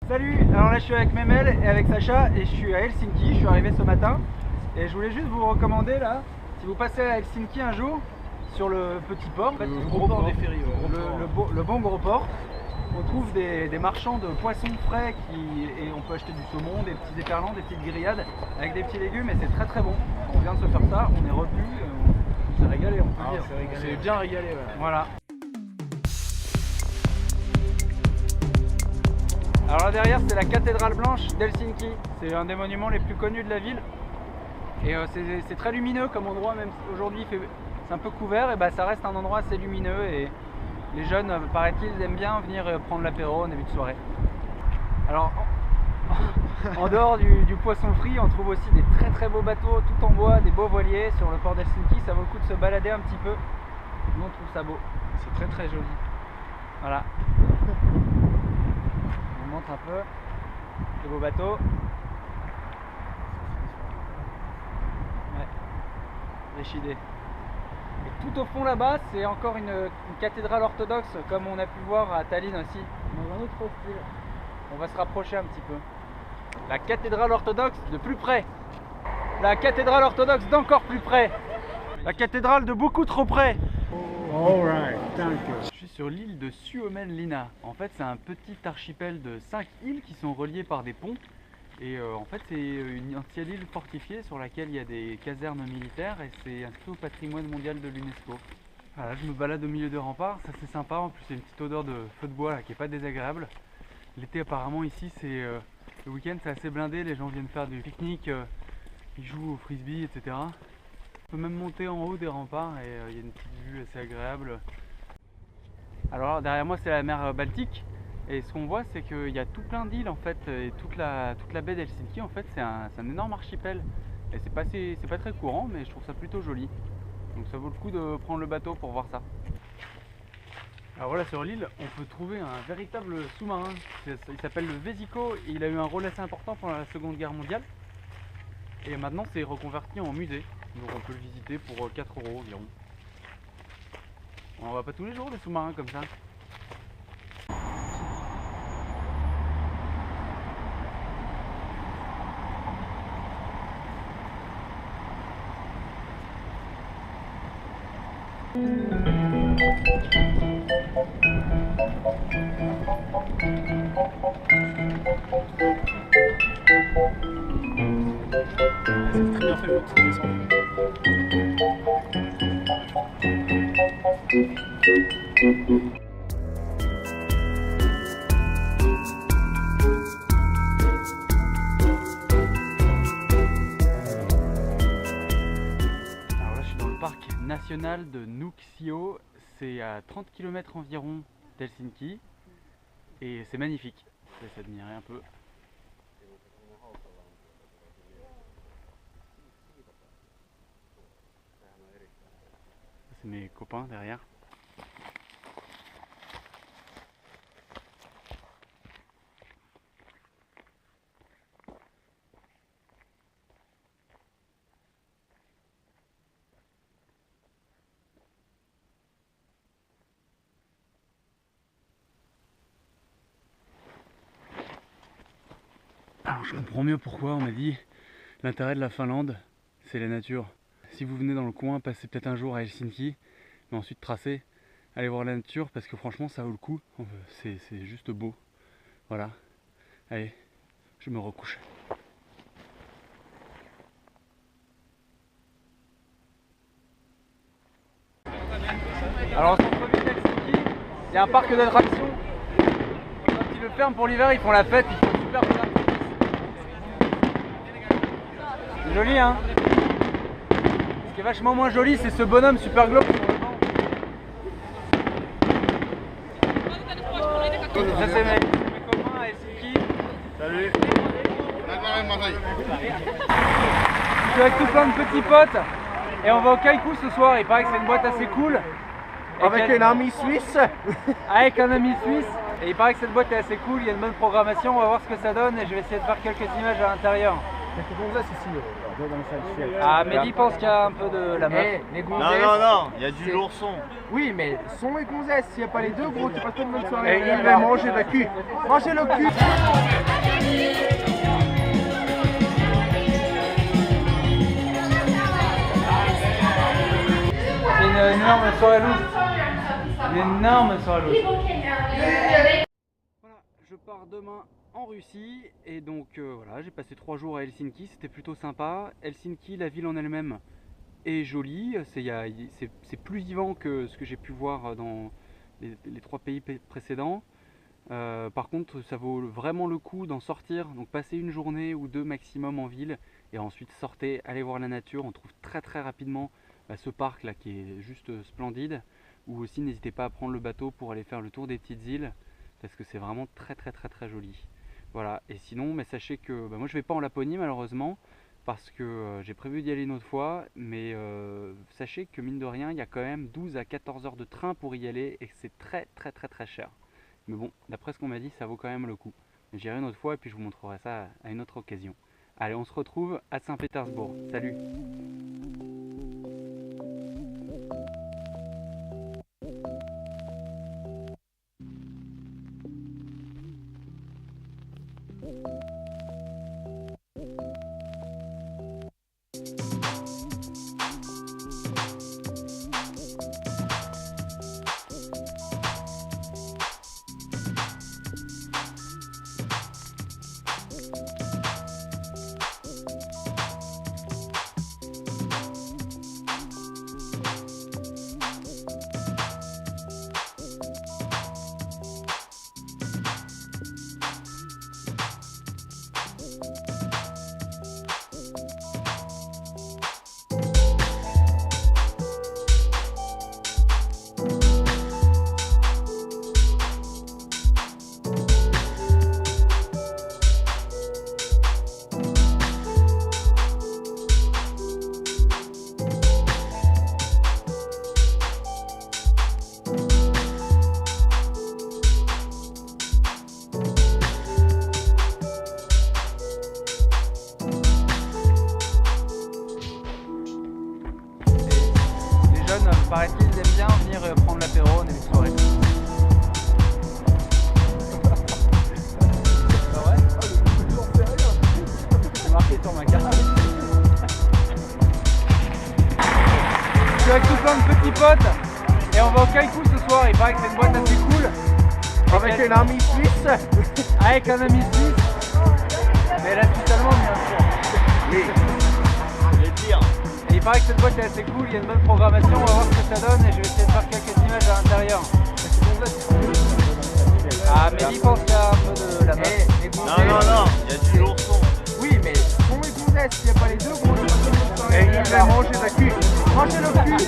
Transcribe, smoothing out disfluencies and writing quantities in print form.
Salut, alors là je suis avec Memel et avec Sacha et je suis à Helsinki, je suis arrivé ce matin et je voulais juste vous recommander là, si vous passez à Helsinki un jour, sur le petit port, le gros port des ferries, le bon gros port, on trouve des marchands de poissons frais et on peut acheter du saumon, des petits éperlans, des petites grillades avec des petits légumes et c'est très très bon. On vient de se faire ça, on est repu, on s'est régalé, on peut dire. On s'est bien régalé. Voilà. Alors là derrière c'est la cathédrale blanche d'Helsinki, c'est un des monuments les plus connus de la ville et c'est très lumineux comme endroit, même si aujourd'hui c'est un peu couvert, et ça reste un endroit assez lumineux et les jeunes, paraît-il, aiment bien venir prendre l'apéro en début de soirée. Alors en dehors du poisson frit, on trouve aussi des très très beaux bateaux tout en bois, des beaux voiliers sur le port d'Helsinki, ça vaut le coup de se balader un petit peu, nous on trouve ça beau, c'est très très joli. Voilà. On montre un peu les beaux bateaux. Ouais, riche idée. Et tout au fond là-bas, c'est encore une cathédrale orthodoxe, comme on a pu voir à Tallinn aussi, dans un autre style. On va se rapprocher un petit peu. La cathédrale orthodoxe de plus près. La cathédrale orthodoxe d'encore plus près. La cathédrale de beaucoup trop près. Alright, thank you. Je suis sur l'île de Suomenlinna. En fait, c'est un petit archipel de 5 îles qui sont reliées par des ponts. Et en fait, c'est une ancienne île fortifiée sur laquelle il y a des casernes militaires et c'est inscrit au patrimoine mondial de l'UNESCO. Voilà, je me balade au milieu des remparts, ça c'est sympa. En plus, il y a une petite odeur de feu de bois là, qui est pas désagréable. L'été, apparemment, ici, c'est le week-end, c'est assez blindé. Les gens viennent faire du pique-nique, ils jouent au frisbee, etc. On peut même monter en haut des remparts et il y a une petite vue assez agréable. Alors derrière moi c'est la mer Baltique et ce qu'on voit c'est qu'il y a tout plein d'îles en fait et toute la baie d'Helsinki en fait c'est un énorme archipel et c'est pas très courant mais je trouve ça plutôt joli. Donc ça vaut le coup de prendre le bateau pour voir ça. Alors voilà, sur l'île on peut trouver un véritable sous-marin, il s'appelle le Vesico et il a eu un rôle assez important pendant la Seconde Guerre mondiale et maintenant c'est reconverti en musée. Donc on peut le visiter pour 4 € environ. On va pas tous les jours des sous-marins comme ça. C'est très bien fait le petit descente. Alors là je suis dans le parc national de Nuuksio, c'est à 30 km environ d'Helsinki et c'est magnifique, je laisse admirer un peu. C'est mes copains derrière. Alors je comprends mieux pourquoi on m'a dit l'intérêt de la Finlande, c'est la nature. Si vous venez dans le coin, passez peut-être un jour à Helsinki, mais ensuite tracez, allez voir la nature parce que franchement ça vaut le coup, c'est juste beau. Voilà, allez, je me recouche. Alors en centre-ville d'Helsinki, il y a un parc d'attractions. Quand ils le ferment pour l'hiver, ils font la fête, ils font super bien. C'est joli hein. Ce qui est vachement moins joli, c'est ce bonhomme super globe sur le banc. Ça c'est mes copains à Helsinki. Salut. Je suis avec tout plein de petits potes et on va au Kaiku ce soir. Il paraît que c'est une boîte assez cool. Avec un ami suisse. Avec un ami suisse. Et il paraît que cette boîte est assez cool, il y a une bonne programmation, on va voir ce que ça donne et je vais essayer de faire quelques images à l'intérieur. Ah, Mehdi pense qu'il y a un peu de la meuf. Les Non, gonzesses. non, il y a du lourson. Oui, mais son et gonzesse, s'il n'y a pas les deux, gros, tu passes pas une bonne soirée. Et il va manger le cul. Mangez le cul. soirée loose. Une énorme soirée loose. Voilà, je pars demain en Russie et donc voilà, j'ai passé 3 jours à Helsinki, c'était plutôt sympa. Helsinki, la ville en elle-même est jolie, c'est plus vivant que ce que j'ai pu voir dans les 3 pays précédents. Par contre, ça vaut vraiment le coup d'en sortir, donc passer une journée ou 2 maximum en ville et ensuite sortez, allez voir la nature. On trouve très rapidement ce parc là qui est juste splendide, ou aussi n'hésitez pas à prendre le bateau pour aller faire le tour des petites îles parce que c'est vraiment très joli. Voilà, et sinon mais sachez que moi je vais pas en Laponie malheureusement parce que j'ai prévu d'y aller une autre fois, mais sachez que mine de rien il y a quand même 12 à 14 heures de train pour y aller et c'est très cher. Mais bon, d'après ce qu'on m'a dit, ça vaut quand même le coup. J'irai une autre fois et puis je vous montrerai ça à une autre occasion. Allez, on se retrouve à Saint-Pétersbourg. Salut! Paraît-il, ils aiment bien venir prendre l'apéro en début de soirée. C'est vrai? C'est marqué sur ma carte. Je suis avec tout plein de petits potes et on va au Kaikou ce soir. Il paraît que c'est une boîte assez cool. Avec un ami suisse. Avec un ami suisse. Mais la Suisse allemande bien sûr. Oui. Il paraît que cette boîte est assez cool, il y a une bonne programmation, on va voir ce que ça donne et je vais essayer de faire quelques images à l'intérieur. Ah mais il pense qu'il y a un peu de la main. Non, il y a du l'ourson. Oui, mais pour les gonzesses, s'il n'y a pas les deux, gros, et il a rangé sa cul. Rangez le cul.